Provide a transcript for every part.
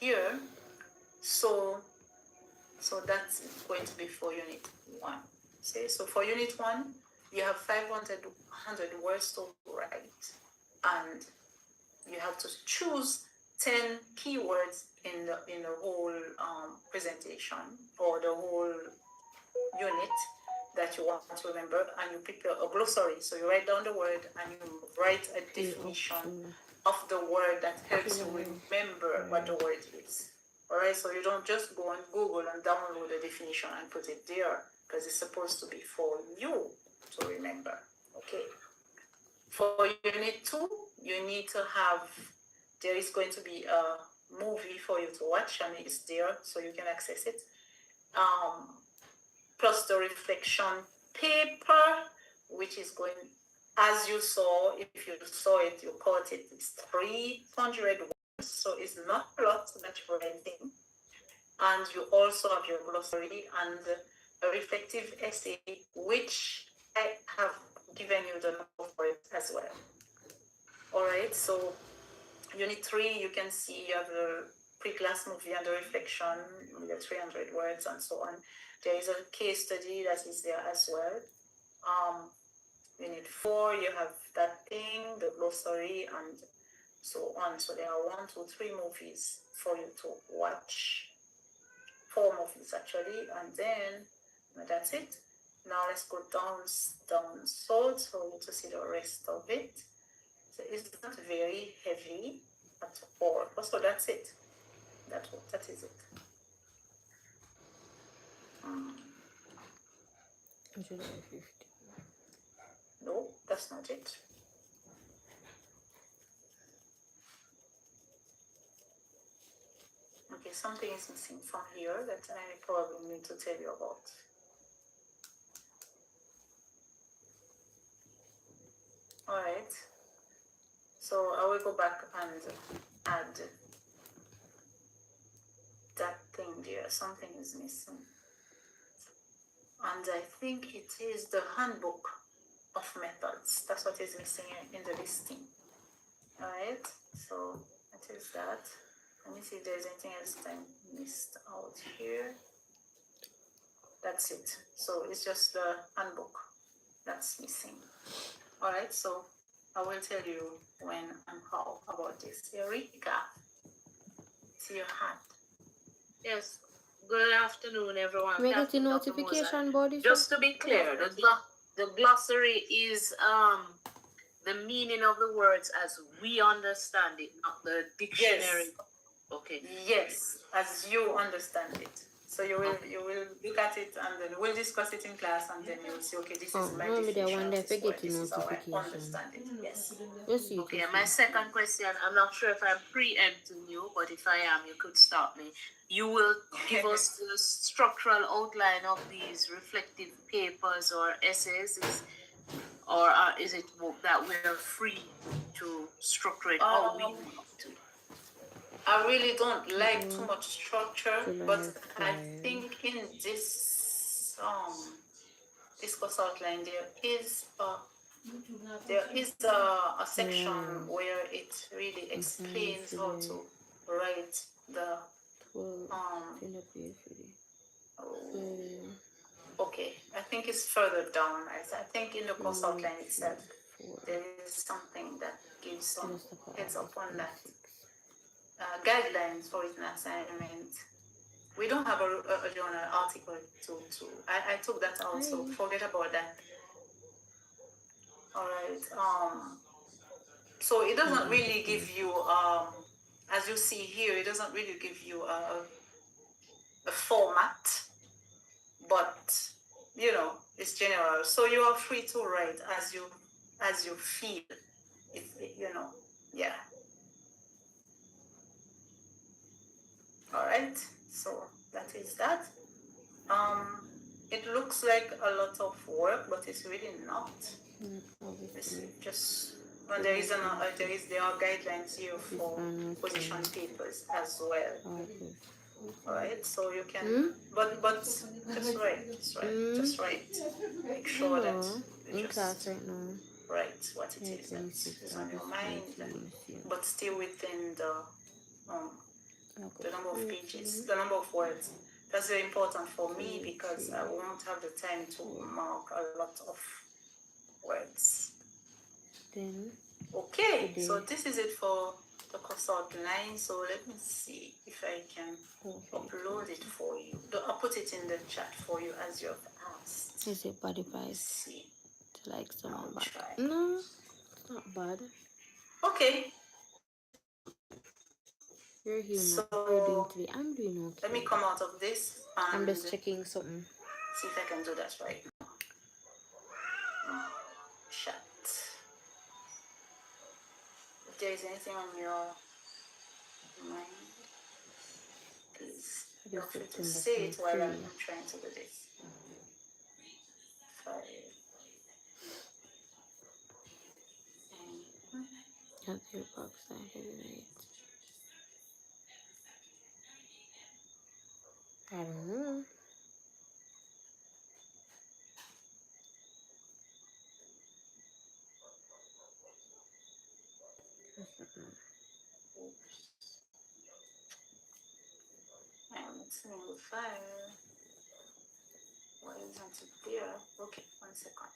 here. So that's going to be for unit 1. See, so for unit 1, you have 500 words to write, and you have to choose 10 keywords in the whole presentation or the whole unit that you want to remember, and you prepare a glossary. So you write down the word and you write a definition of the word that helps you remember what the word is. All right, so you don't just go on Google and download the definition and put it there, because it's supposed to be for you to remember. Okay. For unit 2, you need to have, there is going to be a movie for you to watch, and it's there so you can access it. Plus the reflection paper, which is going, as you saw, if you saw it, you caught it, it's 300 words, so it's not a lot that you're writing. And you also have your glossary and a reflective essay, which I have given you the number for it as well. All right, so unit 3, you can see you have the pre-class movie and the reflection with the 300 words and so on. There is a case study that is there as well. Unit 4, you have that thing, the glossary, and so on. So there are 1, 2, 3 movies for you to watch. 4 movies actually, and then that's it. Now let's go down so you to see the rest of it. So it's not very heavy at all. So that's it. That is it. No, that's not it. Okay, something is missing from here that I probably need to tell you about. All right. So I will go back and add that thing there. Something is missing. And I think it is the handbook of methods. That's what is missing in the listing. All right. So that is that. Let me see if there's anything else that I missed out here. That's it. So it's just the handbook that's missing. All right, so I will tell you when and how about this. Eureka, see your hand. Yes. Good afternoon, everyone. May I get a notification body? Just to be clear, the glossary is the meaning of the words as we understand it, not the dictionary. Yes. Okay. Yes, as you understand it. So you will look at it, and then we'll discuss it in class, and then you'll see, okay, this is my definition. This is how I understand it. Yes. Okay, my second question, I'm not sure if I'm preempting you, but if I am, you could stop me. You will give us the structural outline of these reflective papers or essays, or is it that we're free to structure it how we want to? I really don't like too much structure, but I think in this this course outline there is a section where it really explains how to write the okay, I think it's further down. I think in the course outline itself there is something that gives some heads up on that. Guidelines for written assignment. We don't have a journal article to I took that out, so forget about that. All right. So it doesn't really give you as you see here, it doesn't really give you a format, but you know, it's general. So you are free to write as you feel. You know, yeah. All right, so that is that. It looks like a lot of work, but it's really not. It's just there are guidelines here for position papers as well. All right, so you can, but just write. Make sure that you just write what it is on your mind, but still within the the number of pages, the number of words. That's very important for me because I won't have the time to mark a lot of words. Then okay, so this is it for the course outline. So let me see if I can upload it for you. I'll put it in the chat for you as you have asked. Is it body price? See. To like someone back. Try. No, it's not bad. Okay. You're human. So, how are you doing today? I'm doing okay. Let me come out of this and I'm just checking something. See if I can do that right now. Chat. If there is anything on your mind, please feel free to say it while I'm trying to do this. 5. At your box, I don't know. I am not seeing the file. Why isn't it there? Okay, 1 second.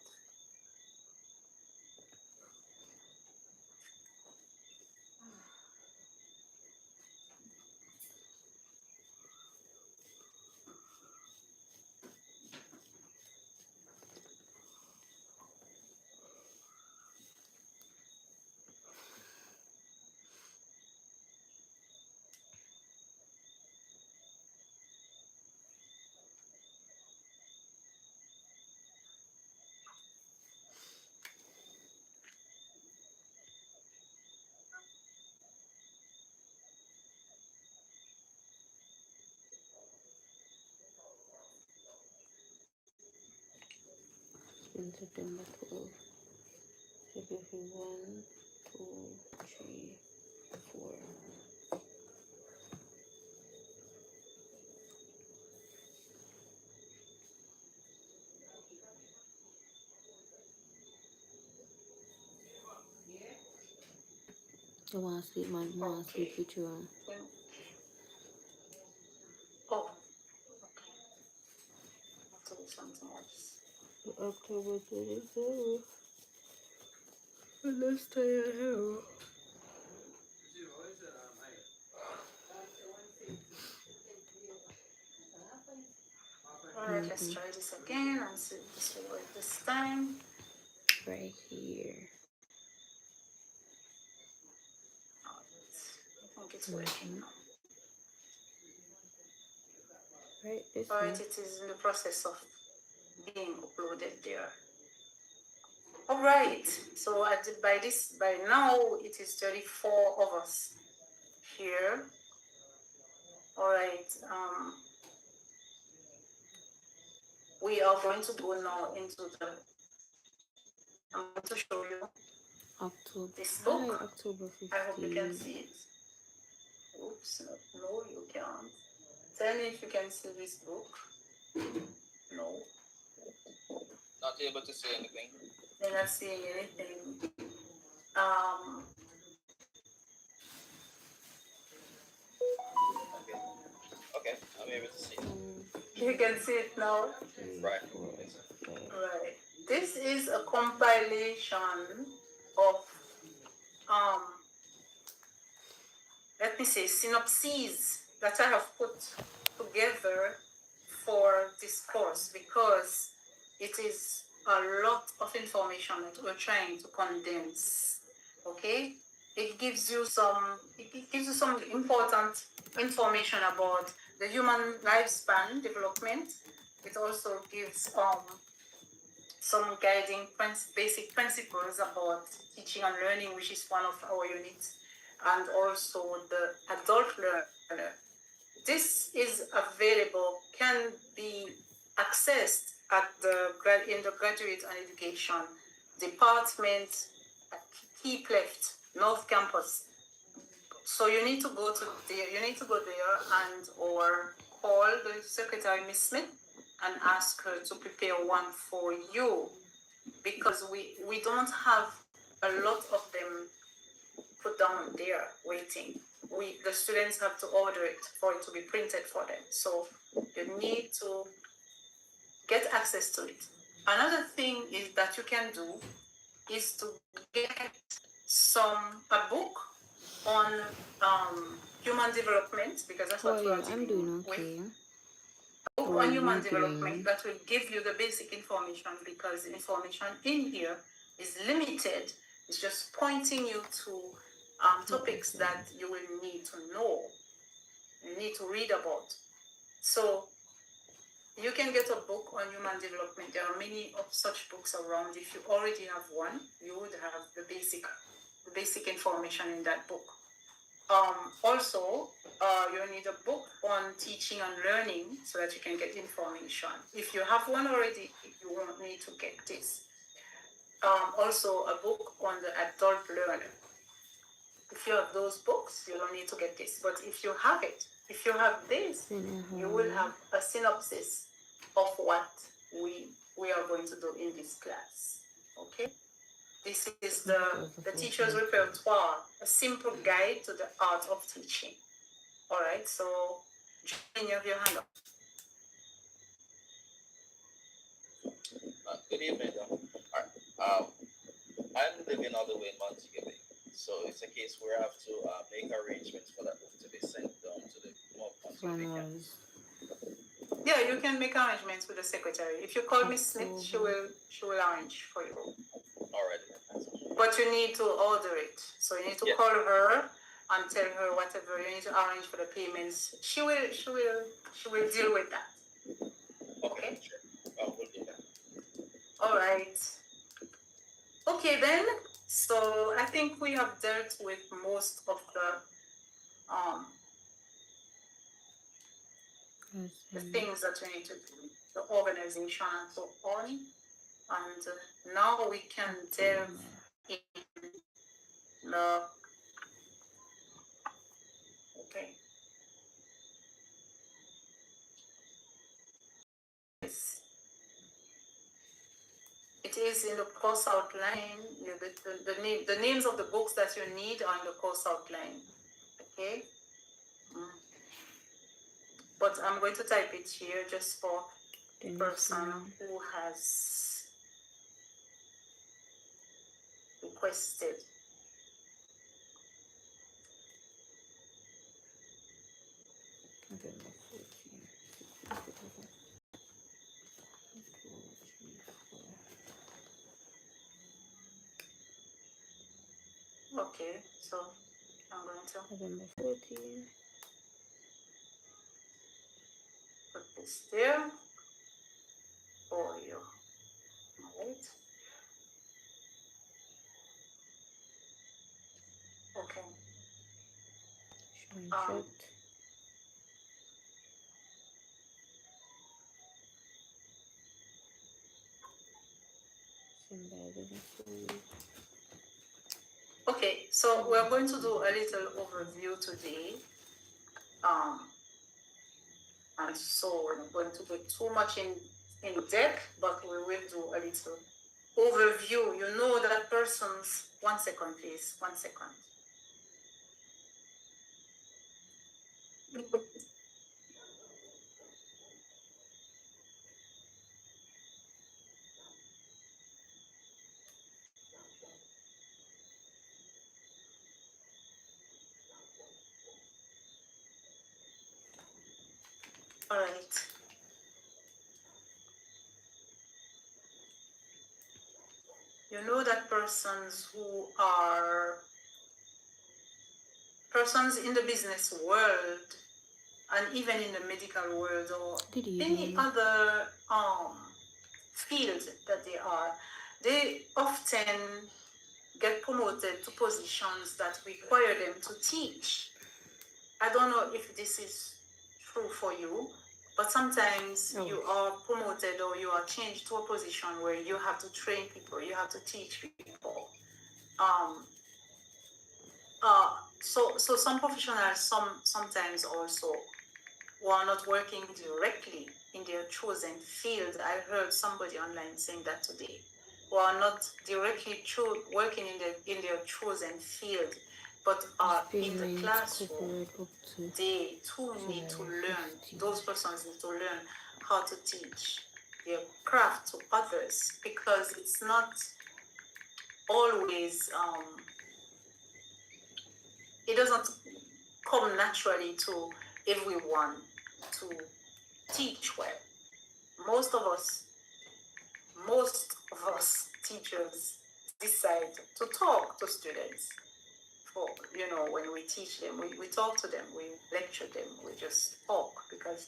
In September 12th. February 1, 2, 3, 4. I want to sleep, man. I want to sleep with you. Oh, okay. I'll do something else. October 27th. Let's stay at home. Alright, let's try this again and see if this will work this time. Right here. I think it's working now. Right, this Alright, it is in the process of being uploaded there. Alright, so by now it is 34 of us here. Alright, we are going to go now into I'm going to show you October. this book. October 15th. I hope you can see it. Oops, no, you can't. Tell me if you can see this book. No. Not able to see anything. They're not seeing anything. Okay, I'm able to see it. You can see it now. Right. Right. This is a compilation of let me say synopses that I have put together for this course because it is a lot of information that we're trying to condense. Okay, it gives you some important information about the human lifespan development. It also gives some guiding basic principles about teaching and learning, which is one of our units, and also the adult learner. This is available, can be accessed at in the graduate and education department at Keep Left North Campus. So you need to go there and or call the secretary, Miss Smith, and ask her to prepare one for you because we don't have a lot of them put down there waiting. the students have to order it for it to be printed for them. So you need to get access to it. Another thing is that you can do is to get a book on human development, because that's How what are we are you? I'm dealing doing with. okay. A book How are on you human doing? development that will give you the basic information, because the information in here is limited. It's just pointing you to topics that you will need to know, you need to read about. So you can get a book on human development. There are many of such books around. If you already have one, you would have the basic information in that book. Also, you need a book on teaching and learning so that you can get information. If you have one already, you won't need to get this. Also, a book on the adult learner. If you have those books, you don't need to get this. But if you have it, if you have this, you will have a synopsis of what we are going to do in this class. Okay? This is the teacher's repertoire, a simple guide to the art of teaching. All right, so join your hand up. Good evening, though. All right. I'm living all the way in Montego Bay, so it's a case where I have to make arrangements for that book to be sent down to the Montego Bay campus. Yeah, you can make arrangements with the secretary. If you call Miss Smith, she will arrange for you. Alright. But you need to order it. So you need to call her and tell her whatever you need to arrange for the payments. She will deal with that. Okay? Sure. We'll do that. All right. Okay then. So I think we have dealt with most of the things that we need to do, the organization and so on. And now we can delve in the okay. It is in the course outline. The names of the books that you need are in the course outline. Okay. But I'm going to type it here just for the person who has requested. Okay, so I'm going to November 14. put this there for you. All right. Okay. Showing Okay, so we're going to do a little overview today. And so we're not going to go too much in depth, but we will do a little overview. You know that person's 1 second, please. 1 second. All right. You know that persons in the business world and even in the medical world or any other field that they often get promoted to positions that require them to teach. I don't know if this is true for you, but sometimes you are promoted or you are changed to a position where you have to train people, you have to teach people. So some professionals sometimes also who are not working directly in their chosen field. I heard somebody online saying that today. Who are not directly working in their chosen field, but are in the Experiment classroom, copyright up to they too need to July learn. 15. Those persons need to learn how to teach their craft to others, because it's not always it doesn't come naturally to everyone to teach well. Most of us teachers decide to talk to students. For, when we teach them, we talk to them, we lecture them, we just talk, because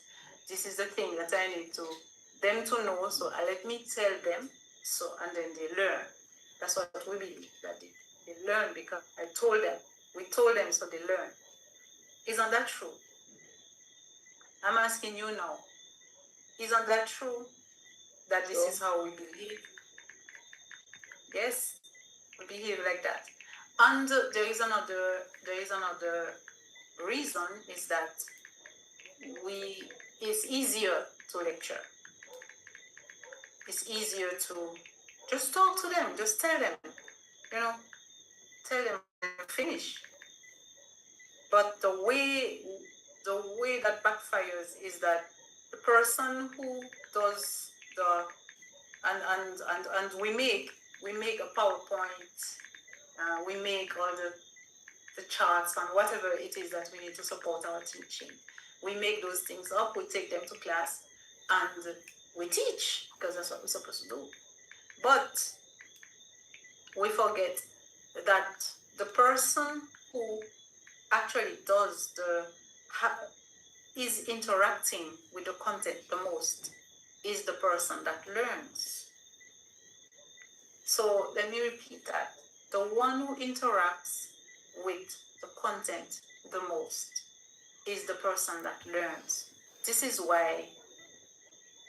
this is the thing that I need them to know, so let me tell them, so, and then they learn. That's what we believe, that they learn because we told them, so they learn. Isn't that true? I'm asking you now, isn't that true? That this is how we believe? Yes, we behave like that. And there is another reason, is that it's easier to lecture. It's easier to just talk to them, just tell them, tell them finish. But the way that backfires is that the person who does the and we make a PowerPoint, we make all the charts and whatever it is that we need to support our teaching. We make those things up, we take them to class, and we teach, because that's what we're supposed to do. But we forget that the person who actually is interacting with the content the most is the person that learns. So let me repeat that. The one who interacts with the content the most is the person that learns. This is why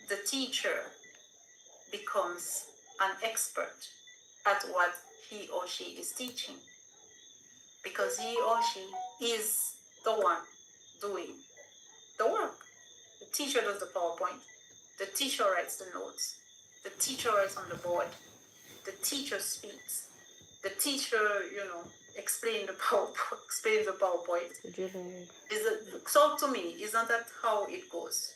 the teacher becomes an expert at what he or she is teaching, because he or she is the one doing the work. The teacher does the PowerPoint, the teacher writes the notes, the teacher writes on the board, the teacher speaks, the teacher, explains the PowerPoint. Talk to me, isn't that how it goes?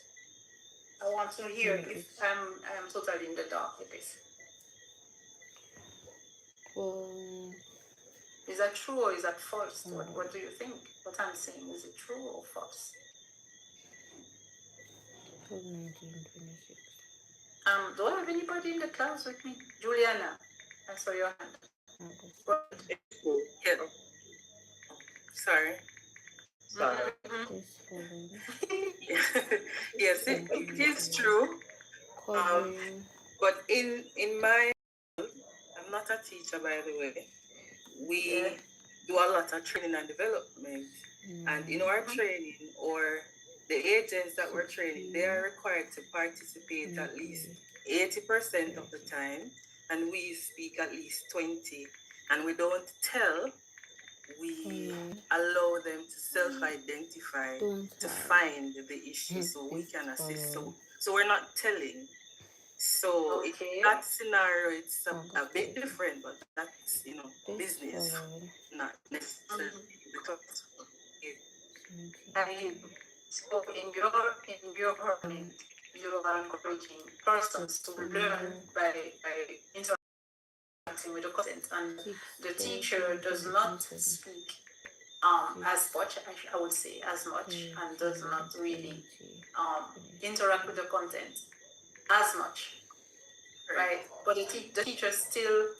I want to hear if I am totally in the dark with this. Well, is that true or is that false? What do you think? What I'm saying, is it true or false? 1926. Do I have anybody in the class with me? Juliana, I saw your hand. Yeah. Sorry. Yes, it is true. But in my, I'm not a teacher, by the way. We do a lot of training and development, and in our training, or the agents that we're training, they are required to participate at least 80% of the time, and we speak at least 20. And we don't tell, we allow them to self-identify, to find the issue, so we can assist. So we're not telling. So in that scenario, it's a bit different, but that's, business, not necessarily because so in your learning, you are encouraging persons to learn by interacting with the content, and the teacher does not speak as much, I would say, as much, and does not really interact with the content as much, right? But the teacher still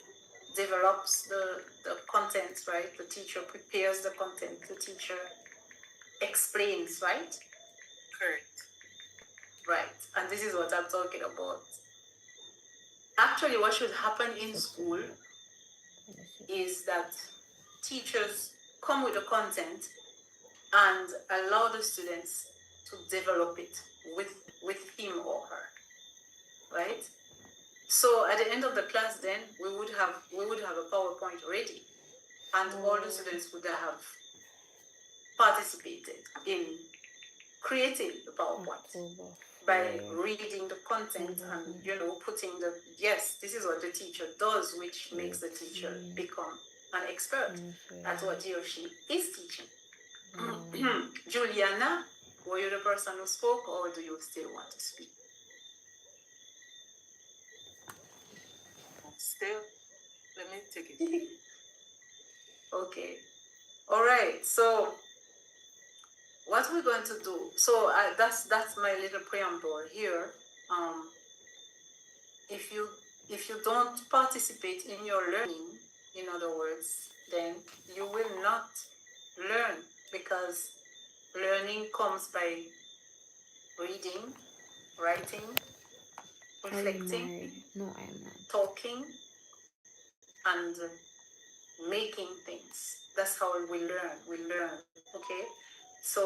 develops the content, right? The teacher prepares the content, the teacher explains, right? correct. Right, and this is what I'm talking about. Actually, what should happen in school is that teachers come with the content and allow the students to develop it with him or her, right? So at the end of the class, then we would have a PowerPoint ready, and all the students would have participated in creating the PowerPoint by reading the content and putting this is what the teacher does, which makes the teacher become an expert at what he or she is teaching. Mm. Juliana, were you the person who spoke, or do you still want to speak? Still, let me take it. Okay. All right. So what we're going to do, so that's my little preamble here. If you don't participate in your learning, in other words, then you will not learn, because learning comes by reading, writing, reflecting, No, I am not. talking, and making things. That's how we learn. We learn, okay? So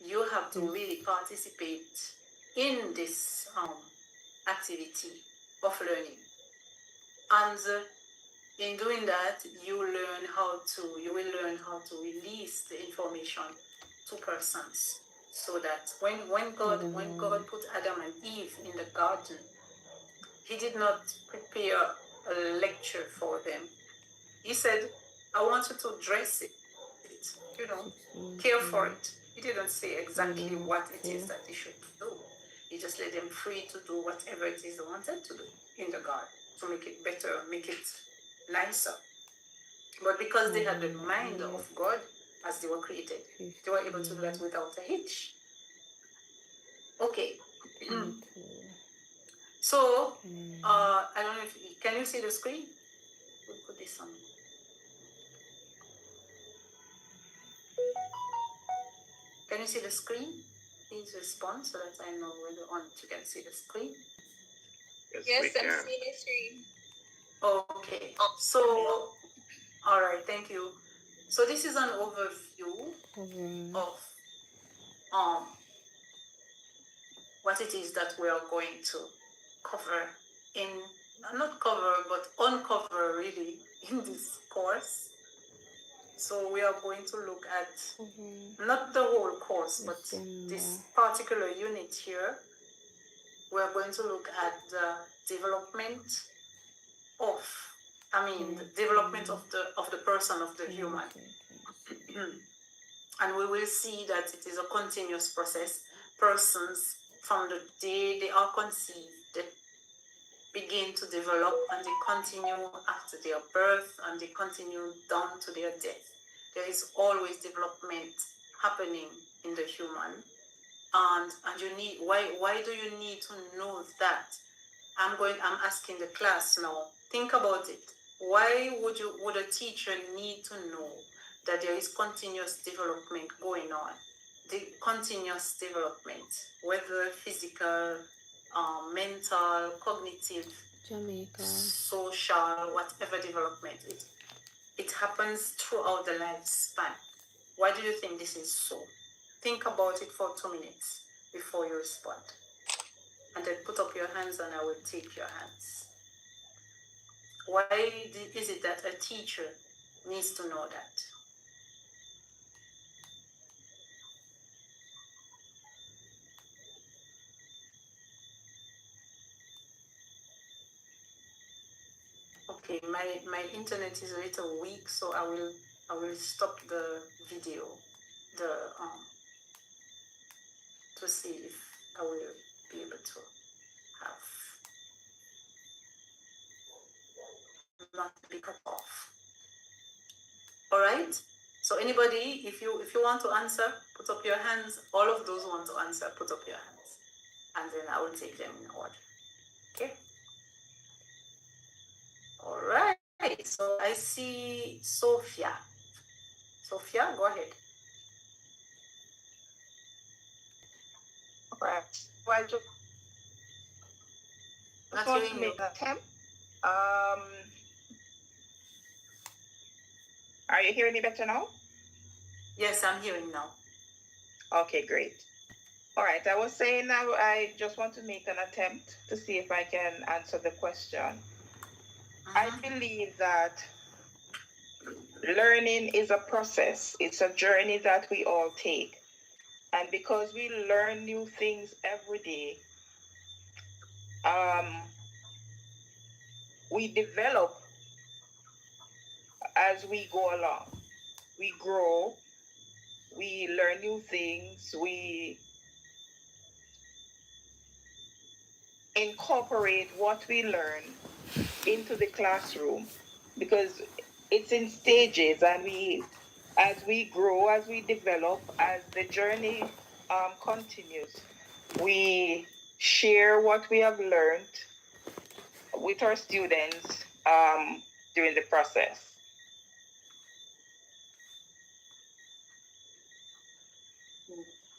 you have to really participate in this activity of learning. And in doing that, you will learn how to release the information to persons, so that when God put Adam and Eve in the garden, he did not prepare a lecture for them. He said, I want you to dress it, care for it. He didn't say exactly what it is that they should do. He just let them free to do whatever it is they wanted to do in the garden, to make it better, make it nicer. But because they had the mind of God as they were created, they were able to do that without a hitch. Okay. So, I don't know if, can you see the screen? We'll put this on. Can you see the screen? Please respond so that I know whether or not you can see the screen. Yes, I'm seeing the screen. Okay. So, all right, thank you. So this is an overview of what it is that we are going to cover in, not cover, but uncover really in this course. So we are going to look at not the whole course, but this particular unit here. We are going to look at the development of, the development of the person, of the human. And we will see that it is a continuous process. Persons, from the day they are conceived, they begin to develop, and they continue after their birth, and they continue down to their death. There is always development happening in the human. And you need, why do you need to know that? I'm asking the class now, think about it. Why would a teacher need to know that there is continuous development going on? The continuous development, whether physical, mental, cognitive, social, whatever development, it happens throughout the lifespan. Why do you think this is so? Think about it for 2 minutes before you respond. And then put up your hands and I will take your hands. Why is it that a teacher needs to know that? Okay, my internet is a little weak, so I will stop the video, to see if I will be able to have not be cut off. All right. So anybody, if you want to answer, put up your hands. All of those who want to answer, put up your hands, and then I will take them in order. Okay. All right. So I see Sophia. Sophia, go ahead. Right. Well, Not want hearing to you. make an attempt. Are you hearing me better now? Yes, I'm hearing now. Okay, great. All right. I was saying now I just want to make an attempt to see if I can answer the question. I believe that learning is a process. It's a journey that we all take. And because we learn new things every day, we develop as we go along. We grow, we learn new things, we incorporate what we learn into the classroom because it's in stages, and as we grow, as we develop, as the journey continues, we share what we have learned with our students during the process.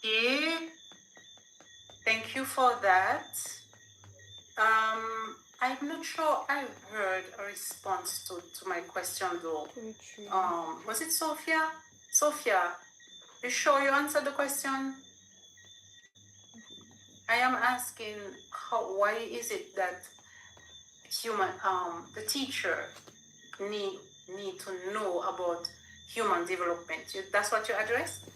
Yeah. Thank you for that. I'm not sure I heard a response to my question though. Was it Sophia? Sophia, you sure you answered the question? I am asking why is it that the teacher need to know about human development? That's what you addressed?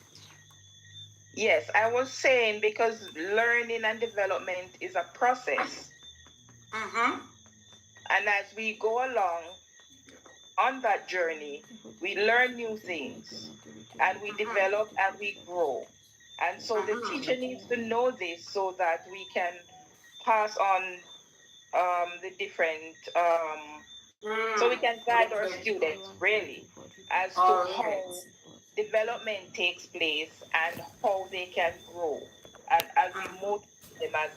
Yes, I was saying because learning and development is a process. Mm-hmm. And as we go along on that journey, we learn new things and we develop and we grow. And so the teacher needs to know this so that we can pass on the different, so we can guide our students really as to how development takes place and how they can grow. And as we motivate them as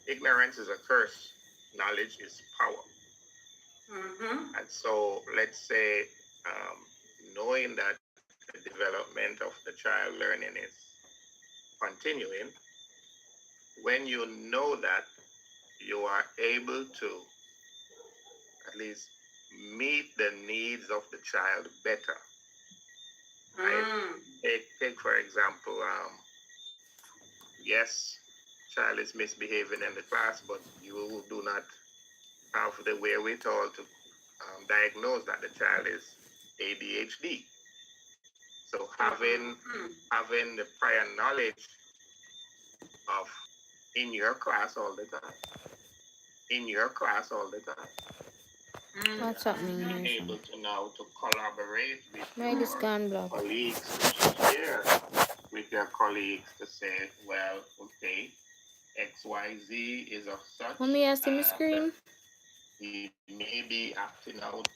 ignorance is a curse, knowledge is power. And so let's say knowing that the development of the child learning is continuing, when you know that, you are able to at least meet the needs of the child better. Right? Take for example, yes, child is misbehaving in the class, but you do not have the wherewithal to diagnose that the child is ADHD. So having the prior knowledge of in your class all the time, What's happening being here? able to now to collaborate with Why this gone your black? colleagues, to share with your colleagues to say, well, okay, XYZ is of such, Mommy, I see me screen. he may be acting out